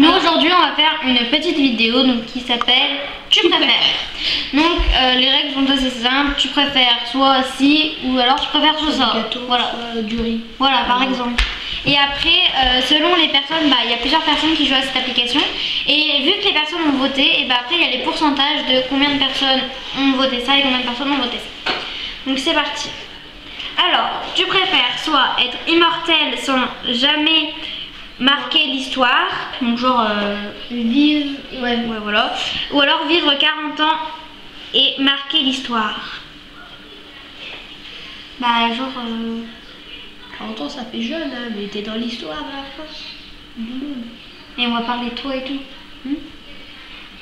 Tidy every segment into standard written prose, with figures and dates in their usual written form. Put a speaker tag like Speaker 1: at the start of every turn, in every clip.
Speaker 1: Nous aujourd'hui on va faire une petite vidéo donc, qui s'appelle Tu préfères. Donc les règles sont assez simples. Tu préfères soit ci ou alors tu préfères soit ça.
Speaker 2: Gâteau,
Speaker 1: voilà.
Speaker 2: soit du riz.
Speaker 1: Voilà par exemple. Et après selon les personnes, il y a plusieurs personnes qui jouent à cette application. Et vu que les personnes ont voté, et après il y a les pourcentages de combien de personnes ont voté ça et combien de personnes ont voté ça. Donc c'est parti. Alors, tu préfères soit être immortel sans jamais marquer l'histoire, donc genre vivre, ouais voilà, ou alors vivre 40 ans et marquer l'histoire. Bah genre
Speaker 2: 40 ans ça fait jeune, hein, mais t'es dans l'histoire à la fin du monde.
Speaker 1: Et on va parler de toi et tout.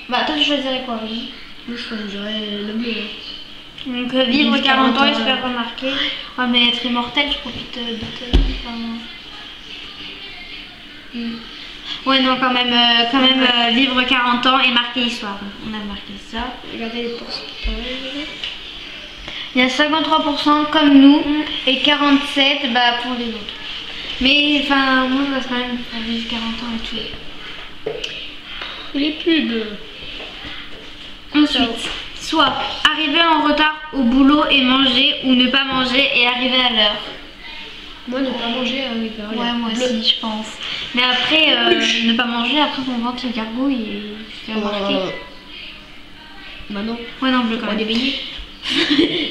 Speaker 1: Bah toi tu choisirais quoi?
Speaker 2: Je choisirais le bleu.
Speaker 1: Donc vivre 40 ans et se faire remarquer. Ouais mais être immortel, tu profites de ta vie. Ouais non quand même vivre 40 ans et marquer l'histoire. On a marqué ça.
Speaker 2: Regardez les pourcentages.
Speaker 1: Il y a 53% comme nous et 47% pour les autres. Mais enfin moi je reste quand même pour vivre 40 ans et tout.
Speaker 2: Les pubs.
Speaker 1: Ensuite, soit arriver en retard au boulot et manger ou ne pas manger et arriver à l'heure.
Speaker 2: Moi ne pas manger avec l'heure.
Speaker 1: Ouais moi aussi je pense. Mais après ne pas manger, après mon ventre se gargouille et je fais remarquer.
Speaker 2: Bah non.
Speaker 1: Ouais non bleu quand même.
Speaker 2: Des beignets.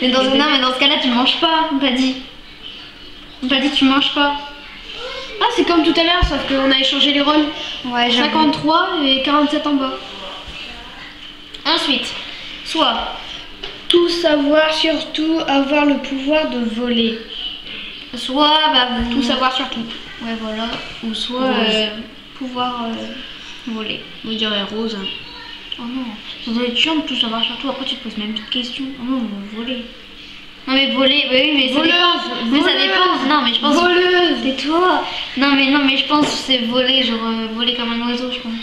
Speaker 1: mais dans ce cas là tu manges pas, on t'a dit. On t'a dit tu manges pas.
Speaker 2: Ah c'est comme tout à l'heure sauf qu'on a échangé les rôles.
Speaker 1: Ouais
Speaker 2: 53 et 47 en bas.
Speaker 1: Ensuite, soit
Speaker 2: tout savoir, surtout avoir le pouvoir de voler.
Speaker 1: Soit
Speaker 2: tout savoir sur tout.
Speaker 1: Ouais voilà. Ou soit pouvoir voler.
Speaker 2: On dirait rose.
Speaker 1: Oh non, ça doit être chiant de tout savoir sur tout. Après tu te poses même plus de questions. Oh non, voler. Non mais voler, oui mais ça dépend. Mais ça dépend. Non mais je pense.
Speaker 2: Voleuse.
Speaker 1: C'est toi. Non mais je pense que c'est voler, genre voler comme un oiseau je pense.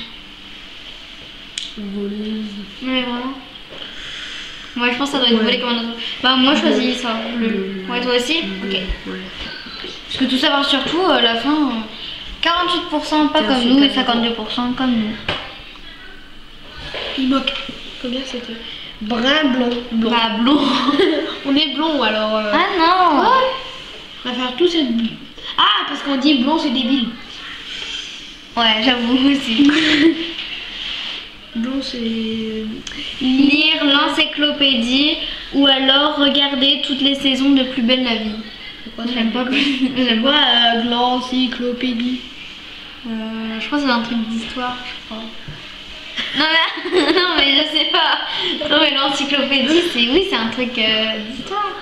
Speaker 2: Voleuse.
Speaker 1: Mais voilà. Ouais je pense que ça doit être voler comme un oiseau. Bah moi je choisis ça. Ouais toi aussi. Ok.
Speaker 2: Ouais.
Speaker 1: Parce que tout savoir sur tout, à la fin, 48% pas comme nous et 52% comme nous.
Speaker 2: Il moque. Combien c'était? Brun, blond.
Speaker 1: Bah blond.
Speaker 2: On est blond alors.
Speaker 1: Ah non.
Speaker 2: Ouais. On va faire tout cette. Ah parce qu'on dit blond c'est débile.
Speaker 1: Ouais j'avoue aussi.
Speaker 2: Blond c'est.
Speaker 1: Lire l'encyclopédie ou alors regarder toutes les saisons de Plus belle la vie. J'aime pas plus. J'aime pas
Speaker 2: l'encyclopédie.
Speaker 1: Je crois que c'est un truc d'histoire, je crois. Non mais, non mais je sais pas. Non mais l'encyclopédie c'est oui c'est un truc d'histoire.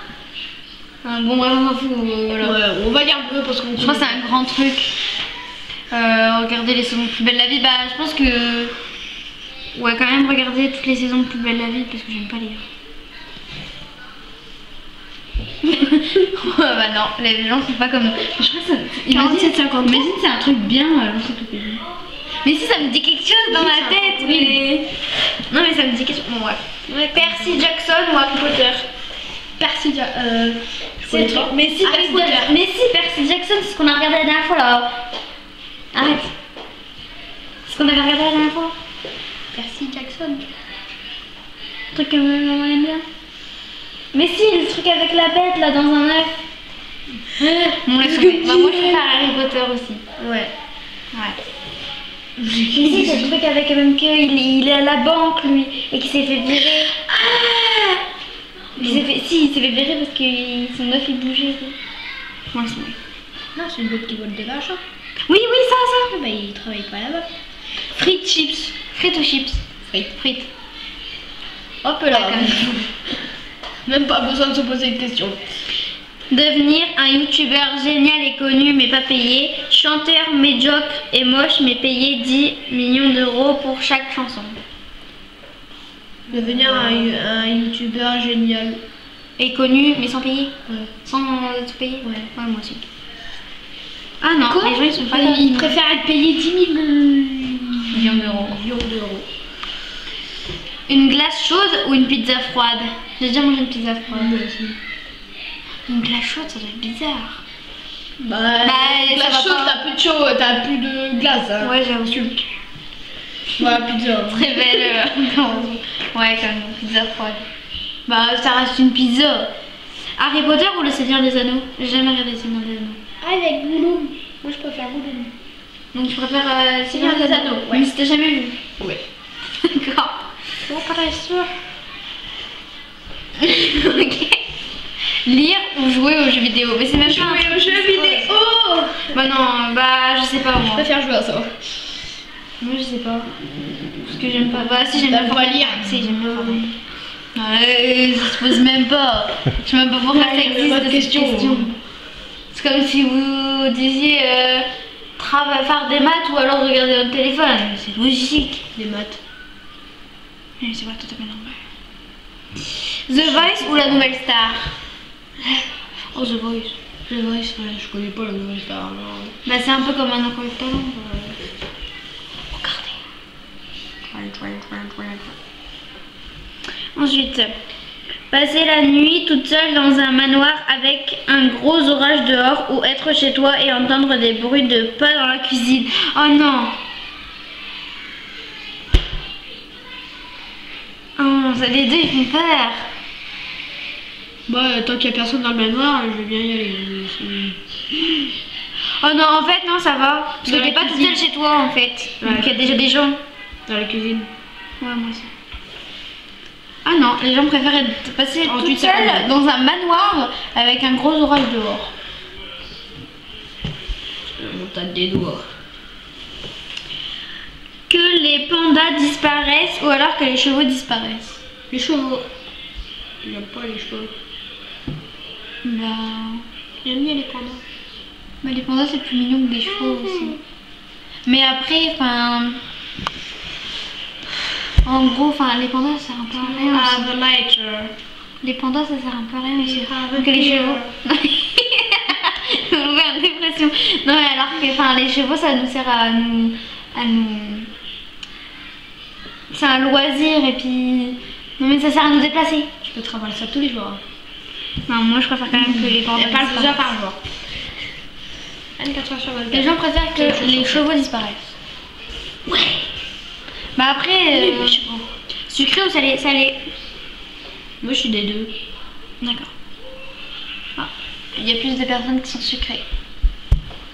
Speaker 1: Bon bref on s'en fout. Voilà.
Speaker 2: Ouais, on va dire bleu parce qu'on.
Speaker 1: Je crois que c'est un grand truc. Regarder les saisons de Plus belle la vie, je pense que ouais quand même regarder toutes les saisons de Plus belle la vie parce que j'aime pas lire. Ouais non, les gens sont pas comme nous. Je crois que ça. Imagine c'est un truc bien l'encyclopédie. Mais si ça me dit quelque chose dans ma tête, mais. Non mais ça me dit quelque chose. Bon ouais. Percy Jackson ou Harry Potter.
Speaker 2: Percy Jackson.
Speaker 1: C'est trop. Mais si Percy Jackson, c'est ce qu'on a regardé la dernière fois là. Arrête. C'est ce qu'on avait regardé la dernière fois.
Speaker 2: Percy Jackson.
Speaker 1: Le truc que maman aime bien. Mais si, le truc avec la bête là dans un œuf. Bon, laisse tomber. Moi je préfère Harry Potter aussi.
Speaker 2: Ouais.
Speaker 1: Mais si, c'est le truc avec même qu'il est à la banque lui et qu'il s'est fait virer. Il s'est fait virer parce que son œuf il bougeait. Moi laisse tomber.
Speaker 2: Non, c'est une bête qui vole de l'argent.
Speaker 1: Oui, ça.
Speaker 2: Bah il travaille pas là-bas.
Speaker 1: Frites chips. Frites ou chips? Frites.
Speaker 2: Hop là. Même pas besoin de se poser une question.
Speaker 1: Devenir un youtubeur génial et connu mais pas payé. Chanteur médiocre et moche mais payé 10 millions d'euros pour chaque chanson.
Speaker 2: Devenir un youtubeur génial.
Speaker 1: Et connu mais sans payer.
Speaker 2: Ouais.
Speaker 1: Sans tout payer.
Speaker 2: Ouais
Speaker 1: moi aussi. Ah non,
Speaker 2: quoi?
Speaker 1: Les gens ils sont pas
Speaker 2: ils préfèrent être payés 10
Speaker 1: millions d'euros. Une glace chaude ou une pizza froide? J'ai déjà mangé une pizza froide.
Speaker 2: Moi aussi.
Speaker 1: Une glace chaude, ça doit être bizarre.
Speaker 2: La glace chaude, t'as plus de glace. Hein.
Speaker 1: Ouais, j'avoue.
Speaker 2: Bah, pizza.
Speaker 1: Très belle. Ouais, quand même, pizza froide. Bah, ça reste une pizza. Harry Potter ou le Seigneur des Anneaux? J'ai jamais regardé le Seigneur des Anneaux.
Speaker 2: Ah, avec Gollum. Moi, je préfère Gollum.
Speaker 1: Donc tu préfères le Seigneur des Anneaux?
Speaker 2: Ouais.
Speaker 1: Mais si t'as jamais vu.
Speaker 2: Ouais.
Speaker 1: D'accord.
Speaker 2: Bon, pas sûr.
Speaker 1: Ok. Lire ou jouer aux jeux vidéo? Mais c'est même pas un
Speaker 2: Jouer
Speaker 1: truc
Speaker 2: aux jeux
Speaker 1: qui se pose.
Speaker 2: vidéo.
Speaker 1: Bah non, bah je sais pas
Speaker 2: Je
Speaker 1: moi.
Speaker 2: préfère jouer à ça.
Speaker 1: Moi je sais pas. Parce que j'aime pas. Bah si j'aime
Speaker 2: Bah,
Speaker 1: bien
Speaker 2: faut pas
Speaker 1: Fortnite.
Speaker 2: lire.
Speaker 1: Si j'aime bien Fortnite. Ça se pose même pas. Je sais même pas pourquoi ça
Speaker 2: il y avait
Speaker 1: existe
Speaker 2: pas de
Speaker 1: cette
Speaker 2: question.
Speaker 1: C'est comme si vous disiez faire des maths ou alors regarder votre téléphone. C'est logique.
Speaker 2: Des maths.
Speaker 1: Mais c'est pas tout à fait normal. The Voice ou la Nouvelle Star?
Speaker 2: Oh, The Voice. The Voice, ouais, je connais pas la nouvelle star. Non.
Speaker 1: Bah c'est un peu comme un incroyable talent. Regardez. Ensuite, passer la nuit toute seule dans un manoir avec un gros orage dehors ou être chez toi et entendre des bruits de pas dans la cuisine. Oh non! Oh, ça les deux ils font peur.
Speaker 2: Bah, tant qu'il y a personne dans le manoir, je vais bien y aller.
Speaker 1: Oh non, en fait, non, ça va. Parce
Speaker 2: Dans
Speaker 1: que
Speaker 2: la
Speaker 1: t'es pas toute
Speaker 2: cuisine.
Speaker 1: seule chez toi en fait. Donc il y a déjà des gens.
Speaker 2: Dans la cuisine.
Speaker 1: Ouais, moi aussi. Ah non, les gens préfèrent passer toute
Speaker 2: Ensuite, ça
Speaker 1: seule
Speaker 2: compte.
Speaker 1: dans un manoir avec un gros orage dehors.
Speaker 2: On tape des doigts.
Speaker 1: Que les pandas disparaissent ou alors que les chevaux disparaissent.
Speaker 2: Les chevaux. J'aime pas les chevaux.
Speaker 1: Bah...
Speaker 2: J'aime bien les pandas.
Speaker 1: Mais les pandas c'est plus mignon que des chevaux aussi. Mais après, enfin... En gros, enfin les pandas ça sert un peu à rien aussi.
Speaker 2: the nature.
Speaker 1: Les pandas ça sert un peu à rien aussi.
Speaker 2: have
Speaker 1: Que les
Speaker 2: fear.
Speaker 1: chevaux. Vous faire une dépression. Non mais alors que enfin, les chevaux ça nous sert à nous... C'est un loisir et puis... Non mais ça sert à nous déplacer.
Speaker 2: Je peux travailler ça tous les jours.
Speaker 1: Non moi je préfère quand même que les pandas
Speaker 2: Elle parle
Speaker 1: disparaissent.
Speaker 2: déjà par jour. 24 heures sur 24.
Speaker 1: Les gens préfèrent que les chevaux disparaissent. Ouais. Bah après,
Speaker 2: les chevaux.
Speaker 1: sucré ou salé? Salé.
Speaker 2: Moi, je suis des deux.
Speaker 1: D'accord. Ah, il y a plus de personnes qui sont sucrées.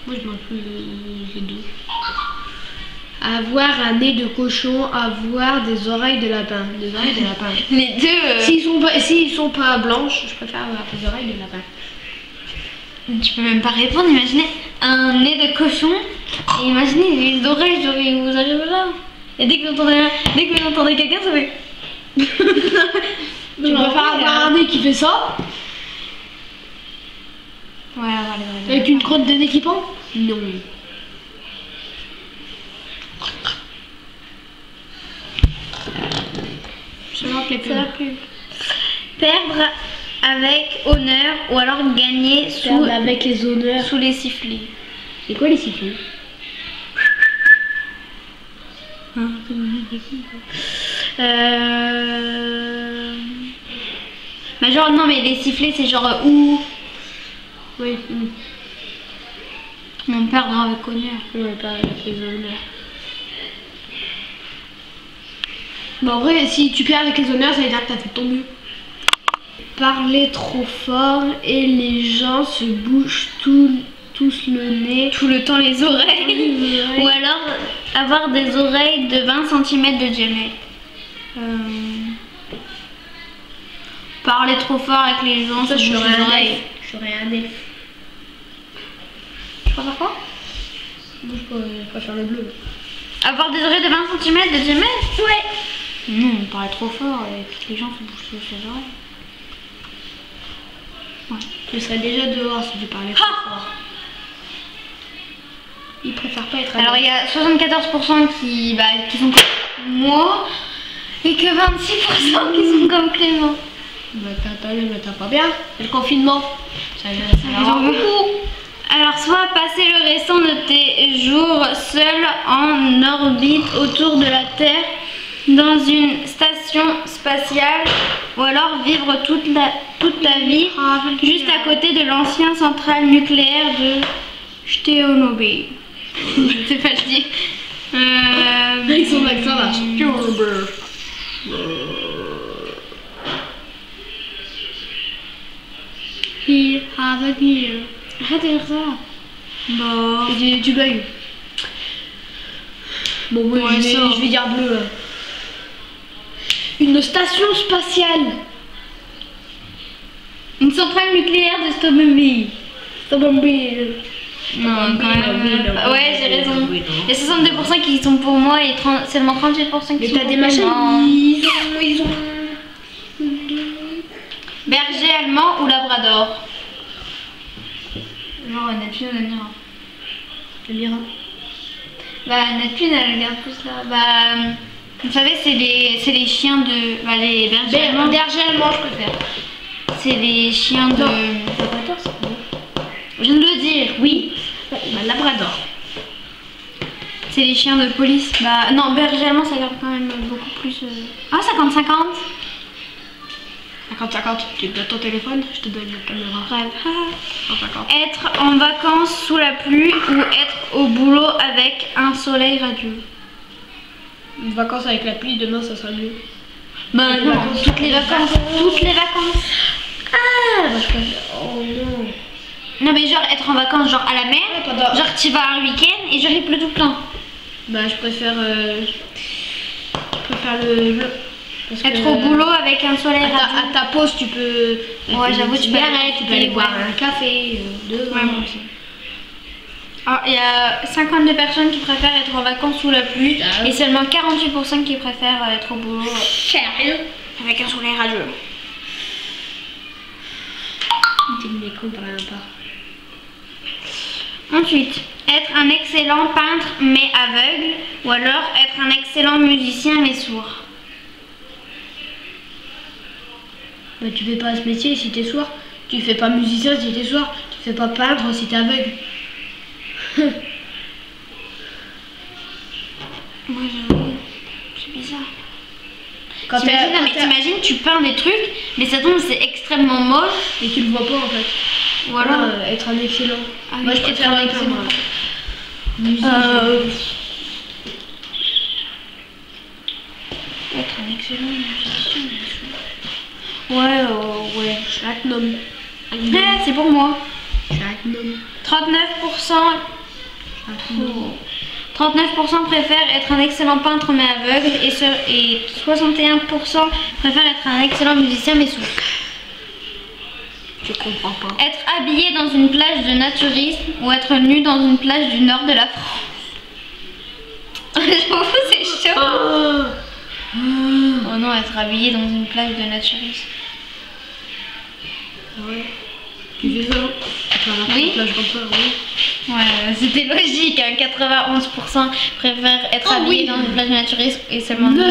Speaker 2: Moi, je mange plus les deux. Avoir un nez de cochon, avoir des oreilles de lapin. Des oreilles de lapin.
Speaker 1: Les deux.
Speaker 2: S'ils sont pas blanches, je préfère avoir des oreilles de lapin.
Speaker 1: Tu peux même pas répondre. Imaginez un nez de cochon et imaginez les oreilles. Genre, vous arrivez là. Et dès que vous entendez quelqu'un, ça fait.
Speaker 2: Tu préfères avoir un nez qui fait ça
Speaker 1: Ouais, avoir les oreilles.
Speaker 2: avec une crotte de nez qui pend? Non. Je vois que les
Speaker 1: C'est la pub. Perdre avec honneur ou alors gagner
Speaker 2: avec les honneurs.
Speaker 1: sous les sifflets.
Speaker 2: C'est quoi les sifflets?
Speaker 1: Bah genre non mais les sifflets c'est genre où
Speaker 2: Oui.
Speaker 1: on perdra avec honneur.
Speaker 2: Ouais, pas avec les honneurs. Bon, en vrai, si tu perds avec les honneurs, ça veut dire que t'as fait ton mieux. Parler trop fort et les gens se bouchent tous le nez.
Speaker 1: Tout le temps les oreilles. Ou alors avoir des oreilles de 20 cm de diamètre. Parler trop fort avec les gens,
Speaker 2: Ça,
Speaker 1: se boucher les oreilles.
Speaker 2: J'aurais un elfe.
Speaker 1: Tu préfères quoi?
Speaker 2: Moi, je préfère le bleu.
Speaker 1: Avoir des oreilles de 20 cm de diamètre? Ouais. Non, parler trop fort et que les gens se bouchent les oreilles. Ouais.
Speaker 2: Je serais déjà dehors si tu parlais trop fort. Ils préfèrent pas être
Speaker 1: Alors il y a 74% qui sont comme moi et que 26% qui sont comme Clément.
Speaker 2: Bah t'as pas bien. C'est le confinement. Ça
Speaker 1: J'en
Speaker 2: rend
Speaker 1: veux beaucoup. Alors soit passer le restant de tes jours seul en orbite autour de la Terre dans une station spatiale ou alors vivre toute ta vie juste à côté de l'ancienne centrale nucléaire de Tchernobyl. Je sais pas le dire.
Speaker 2: avec son accent. la stupeur. He has a deer. Arrête de dire ça.
Speaker 1: Bah.
Speaker 2: Tu bugs. Bon, moi
Speaker 1: Ouais,
Speaker 2: je vais dire bleu. Là. Une station spatiale.
Speaker 1: Une centrale nucléaire de Stobombi.
Speaker 2: Stobombi.
Speaker 1: Non, quand même. Ouais, j'ai raison. Il y a 62% qui sont pour moi et seulement 38% qui sont
Speaker 2: Mais t'as
Speaker 1: pour
Speaker 2: des
Speaker 1: moi.
Speaker 2: machins,
Speaker 1: Non.
Speaker 2: ils ont...
Speaker 1: Berger allemand ou labrador? Genre Neptune, elle ira.
Speaker 2: Je lirai.
Speaker 1: Bah Neptune, elle regarde plus là. Bah, vous savez, c'est les chiens de... Bah, les bergers allemands.
Speaker 2: Berger allemand, je préfère.
Speaker 1: C'est les chiens de...
Speaker 2: Labrador, c'est quoi?
Speaker 1: Je viens de le dire, oui.
Speaker 2: Bah, Labrador.
Speaker 1: C'est les chiens de police. Bah non, berger allemand, ça garde quand même beaucoup plus... Ah, 50-50.
Speaker 2: 50-50. Tu te donnes ton téléphone, je te donne la caméra.
Speaker 1: Bref.
Speaker 2: 50.
Speaker 1: Être en vacances sous la pluie ou être au boulot avec un soleil radieux.
Speaker 2: Une vacances avec la pluie, demain ça sera mieux.
Speaker 1: Bah
Speaker 2: Les
Speaker 1: non,
Speaker 2: vacances.
Speaker 1: toutes les vacances. Toutes les vacances.
Speaker 2: Ah, bah je préfère. Oh non.
Speaker 1: Non mais genre être en vacances genre à la mer,
Speaker 2: Ouais, pendant-
Speaker 1: genre tu vas un week-end et genre il pleut tout le temps.
Speaker 2: Bah je préfère le bleu. Parce
Speaker 1: Être
Speaker 2: que,
Speaker 1: au boulot avec un soleil
Speaker 2: à
Speaker 1: radieux.
Speaker 2: ta pause, tu peux.
Speaker 1: Ouais, j'avoue, tu peux aller
Speaker 2: tu peux aller boire
Speaker 1: ouais.
Speaker 2: un café, deux.
Speaker 1: Ouais, moi aussi. Ah, il y a 52 personnes qui préfèrent être en vacances sous la pluie
Speaker 2: Ah.
Speaker 1: et seulement 48% qui préfèrent être au boulot
Speaker 2: Sérieux?
Speaker 1: avec un soleil radieux.
Speaker 2: Tu me comprends pas.
Speaker 1: Ensuite, être un excellent peintre mais aveugle ou alors être un excellent musicien mais sourd.
Speaker 2: Bah tu fais pas ce métier si t'es sourd. Tu fais pas musicien si t'es sourd. Tu fais pas peintre si t'es aveugle.
Speaker 1: Moi j'avoue, c'est bizarre.
Speaker 2: Quand
Speaker 1: T'imagines, non, mais t'imagines, tu peins des trucs, mais ça tombe, c'est extrêmement moche.
Speaker 2: et tu le vois pas en fait.
Speaker 1: Ou alors,
Speaker 2: être un excellent.
Speaker 1: ah
Speaker 2: Moi
Speaker 1: oui,
Speaker 2: je préfère
Speaker 1: être un
Speaker 2: être
Speaker 1: excellent. Être un excellent musicien, bien sûr. Ouais, ouais.
Speaker 2: Platinum.
Speaker 1: Ah, c'est pour moi.
Speaker 2: Platinum.
Speaker 1: 39%. 39% préfèrent être un excellent peintre mais aveugle et 61% préfèrent être un excellent musicien mais sourd.
Speaker 2: Je comprends pas.
Speaker 1: Être habillé dans une plage de naturisme ou être nu dans une plage du nord de la France. J'avoue, c'est chaud. Oh non, être habillé dans une plage de naturisme.
Speaker 2: Ouais. Tu fais ça?
Speaker 1: Oui.
Speaker 2: Plage comme ça, oui.
Speaker 1: Ouais, c'était logique, hein. 91% préfèrent être
Speaker 2: Oh
Speaker 1: habillés
Speaker 2: oui.
Speaker 1: dans une plage de naturisme et seulement
Speaker 2: 9%.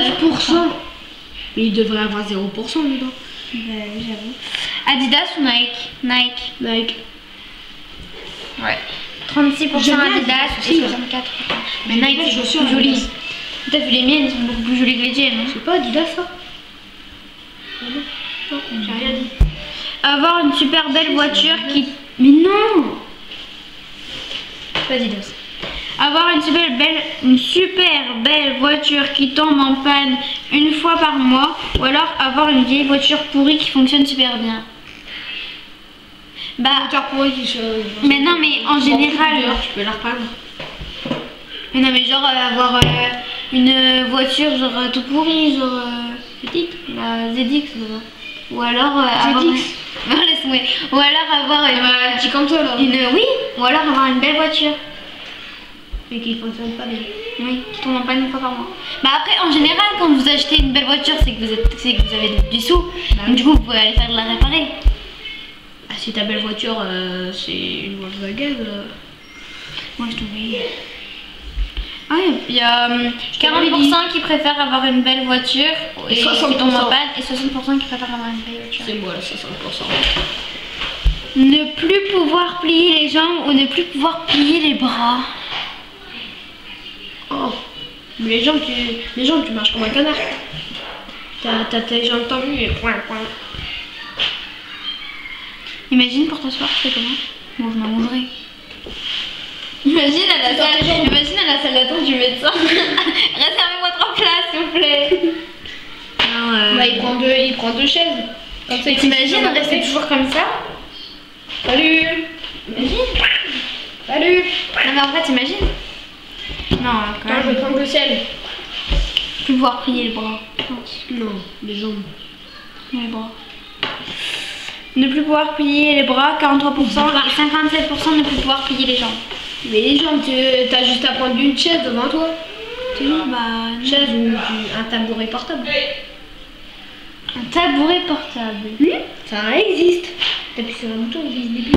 Speaker 2: Mais il devrait avoir 0% dedans.
Speaker 1: Oui, j'avoue. Adidas ou Nike? Nike.
Speaker 2: Nike.
Speaker 1: Ouais. 36%
Speaker 2: J'aime bien
Speaker 1: Adidas
Speaker 2: Adidas
Speaker 1: et
Speaker 2: aussi,
Speaker 1: 64%. Mais
Speaker 2: J'aime
Speaker 1: Nike,
Speaker 2: bien les
Speaker 1: c'est beaucoup
Speaker 2: chaussures
Speaker 1: plus joli.
Speaker 2: Adidas.
Speaker 1: T'as vu les miennes, elles sont beaucoup plus jolies que les tiennes. Hein.
Speaker 2: C'est pas Adidas ça? Non, j'ai rien dit.
Speaker 1: Avoir une super belle voiture qui... Mais non!
Speaker 2: Pas Adidas.
Speaker 1: Avoir une super belle voiture qui tombe en panne une fois par mois ou alors avoir une vieille voiture pourrie qui fonctionne super bien. Bah, mais non, mais en général...
Speaker 2: Tu peux la repeindre.
Speaker 1: Mais non, mais genre avoir une voiture genre tout pourrie, genre petite, la ZX, ou alors avoir
Speaker 2: ZX.
Speaker 1: Non, laisse-moi. Ou alors avoir
Speaker 2: Petit comme toi là.
Speaker 1: oui, ou alors avoir une belle voiture.
Speaker 2: Mais qui fonctionne pas bien.
Speaker 1: Oui, qui tombe en panne une fois par mois. Bah après, en général, quand vous achetez une belle voiture, c'est que vous avez du sous.
Speaker 2: Bah
Speaker 1: Donc du coup, vous pouvez aller faire de la réparer.
Speaker 2: Ah, si ta belle voiture c'est une Volkswagen.
Speaker 1: Moi, je trouve. Ah, il y a 40% qui préfèrent avoir une belle voiture et qui
Speaker 2: 60%.
Speaker 1: tombent en panne et 60% qui préfèrent avoir une belle voiture.
Speaker 2: C'est moi là, 60%.
Speaker 1: Ne plus pouvoir plier les jambes ou ne plus pouvoir plier les bras.
Speaker 2: Oh. Mais les jambes, tu marches comme un canard. T'as tes jambes tendues et point.
Speaker 1: Imagine pour t'asseoir, tu fais comment? Bon, je m'allongerai. Imagine à la salle d'attente du médecin. Réservez votre place.
Speaker 2: prends 2 chaises. Comme ça,
Speaker 1: T'imagines rester toujours comme ça?
Speaker 2: Salut.
Speaker 1: Imagine.
Speaker 2: Salut.
Speaker 1: Non mais en fait t'imagines? Non quand
Speaker 2: Attends, je
Speaker 1: même.
Speaker 2: vais prendre le ciel.
Speaker 1: Plus pouvoir plier les bras. Je pense.
Speaker 2: Non, les jambes.
Speaker 1: Les bras. Ne plus pouvoir plier les bras, 43% et 57% ne plus pouvoir plier les jambes.
Speaker 2: Mais les jambes, t'as juste à prendre une chaise devant toi.
Speaker 1: Bah,
Speaker 2: Une chaise ou un tabouret portable.
Speaker 1: un tabouret portable.
Speaker 2: Ça existe. T'appuies sur un bouton, il se déplie.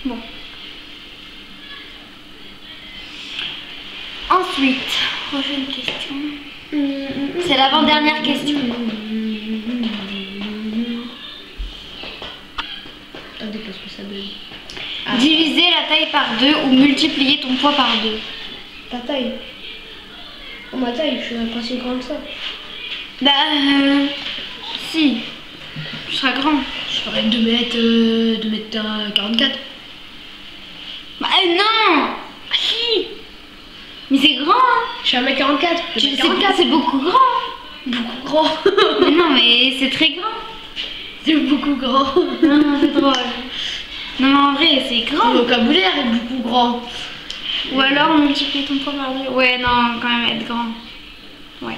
Speaker 1: Bon. Ensuite, prochaine question. C'est l'avant-dernière question.
Speaker 2: Attendez, parce que ça donne.
Speaker 1: Diviser la taille par 2 ou multiplier ton poids par 2.
Speaker 2: Ta taille. Oh, ma taille, je suis pas si grande que ça.
Speaker 1: Bah, si. Tu seras grand.
Speaker 2: Je ferais 2m44.
Speaker 1: Bah, non. Si. Mais c'est grand, hein.
Speaker 2: Je suis 1m44.
Speaker 1: C'est beaucoup grand.
Speaker 2: Beaucoup grand.
Speaker 1: Mais non, mais c'est très grand.
Speaker 2: C'est beaucoup grand.
Speaker 1: Non, c'est drôle. Non, mais en vrai, c'est grand.
Speaker 2: Le vocabulaire est beaucoup grand.
Speaker 1: Ou alors multiplier ton poids par 2. Ouais, non, quand même être grand. Ouais.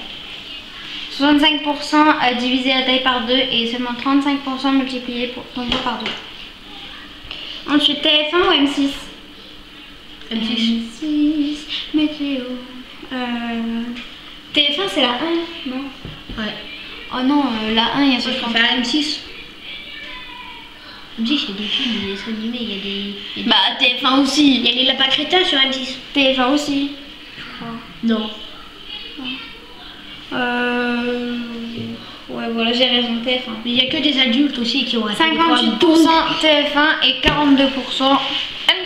Speaker 1: 65% à diviser la taille par 2 et seulement 35% multiplier pour ton poids par 2. Ensuite, TF1 ou M6?
Speaker 2: M6.
Speaker 1: Météo. TF1, c'est la 1, non?
Speaker 2: Ouais.
Speaker 1: Oh non, la 1, il y a
Speaker 2: Je
Speaker 1: ce
Speaker 2: préfère M6. M6, il y a des films, des dessins animés, il y a des.
Speaker 1: Bah, TF1 aussi.
Speaker 2: Il y a les lapins crétins sur M6.
Speaker 1: TF1 aussi, je crois.
Speaker 2: Non.
Speaker 1: Ouais, voilà, j'ai raison, TF1.
Speaker 2: Mais il y a que des adultes aussi qui ont un
Speaker 1: 58% TF1 et 42%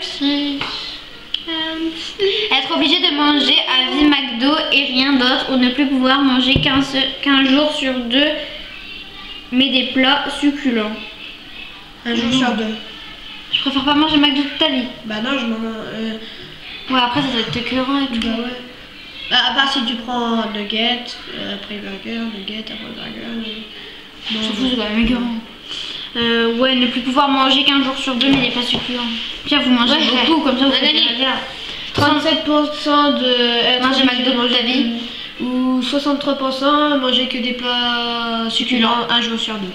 Speaker 1: M6. Être obligé de manger à vie McDo et rien d'autre, ou ne plus pouvoir manger qu'un jour sur 2, mais des plats succulents.
Speaker 2: Un jour sur 2.
Speaker 1: Je préfère pas manger McDo toute ta vie.
Speaker 2: Bah non, je m'en.
Speaker 1: Ouais, après ça doit être écœurant et tout.
Speaker 2: Bah ouais. Bah, à part si tu prends nugget, après burger, nugget, après burger.
Speaker 1: Je m'en fous, c'est quand même écœurant. Ouais, ne plus pouvoir manger qu'un jour sur 2, mais des plats succulents. Pierre, vous mangez beaucoup, comme ça vous faites des réserves.
Speaker 2: 37% de
Speaker 1: Manger McDo toute ta vie.
Speaker 2: Ou 63% manger que des plats succulents un jour sur 2.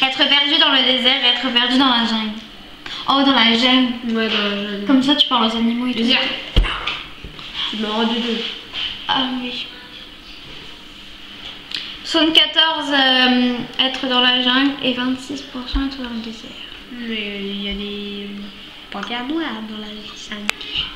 Speaker 1: Être perdu dans le désert et être perdu dans la jungle. Oh, dans la jungle.
Speaker 2: Ouais, dans la jungle.
Speaker 1: Comme ça, tu parles aux animaux et tout.
Speaker 2: Désert. Tu me rends de 2.
Speaker 1: Ah oui. 74 être dans la jungle et 26% être dans le désert.
Speaker 2: Mais il y a des panthères noires dans la jungle.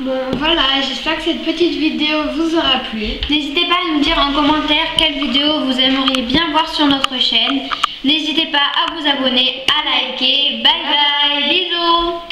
Speaker 2: Bon, voilà, j'espère que cette petite vidéo vous aura plu.
Speaker 1: N'hésitez pas à nous dire en commentaire quelle vidéo vous aimeriez bien voir sur notre chaîne. N'hésitez pas à vous abonner, à liker. Bye bye, bisous.